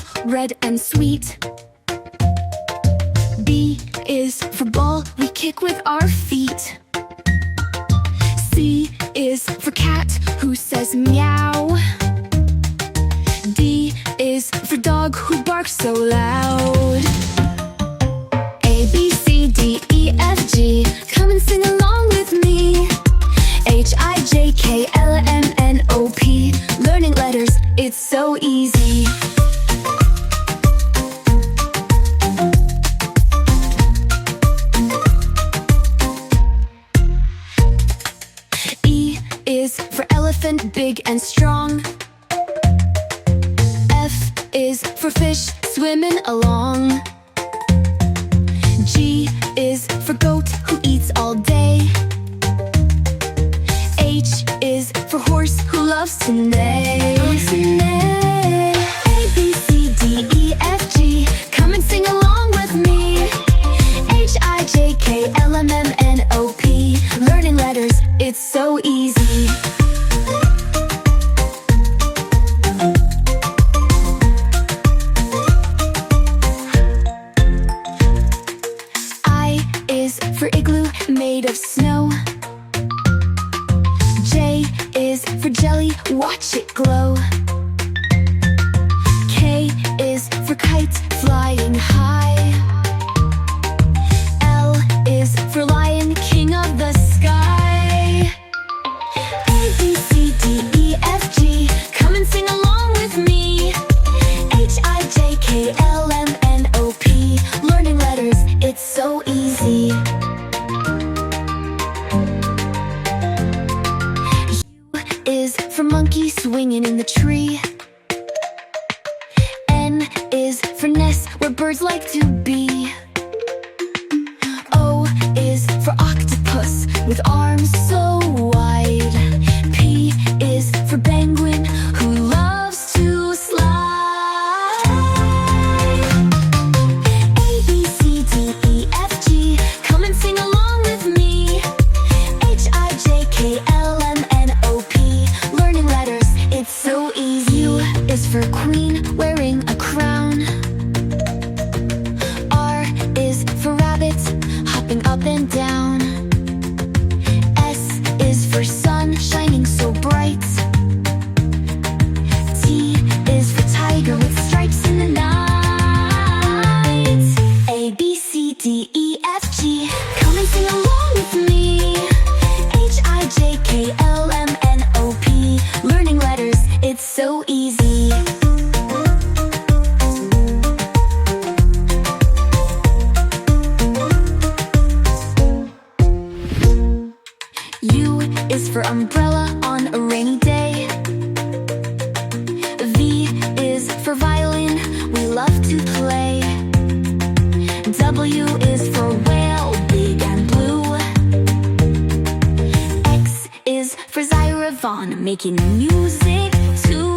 apple, red and sweet. B is for ball, we kick with our feet. C is for cat, who says meow. D is for dog, who barks so loud. A, B, C, D, E, F, G, come and sing along with me. H, I, J, K, L, M, N, O, P, learning letters, it's so easy. E is for elephant, big and strong. F is for fish, swimming along. G is for goat, who eats all day. H is for horse, who loves to neigh. A, B, C, D, E, F, G, come and sing along with me. H, I, J, K, L, M, N, O, P, learning letters, it's so easy. I is for igloo, made of snow. J is for jelly, watch it glow. K is for kite, flying high. L is for lion, king of the sky. A, B, C, D, E, F, G, come and sing along with me. H, I, J, K, L, M, N, O, P, learning letters, it's so easy. U is for monkey, swinging in the tree. N is for nest, where birds like to be. O is for octopus, with arms so wide. P is for penguin, who loves to slide. A, B, C, D, E, F, G, come and sing along with me. H, I, J, K, L, M, N, O, P, learning letters, it's so easy. U is for queen, wearing a crown. R is for rabbit, hopping up and down. S is for sun, shining so bright. T is for tiger, with stripes in the night. A, B, C, D, E, F, G, come and sing along with me. H, I, J, K, L, M, N, O, P, learning letters, it's so easy. U is for umbrella on a rainy day. V is for violin, we love to play. W is for whale, big and blue. X is for xylophone, making music too.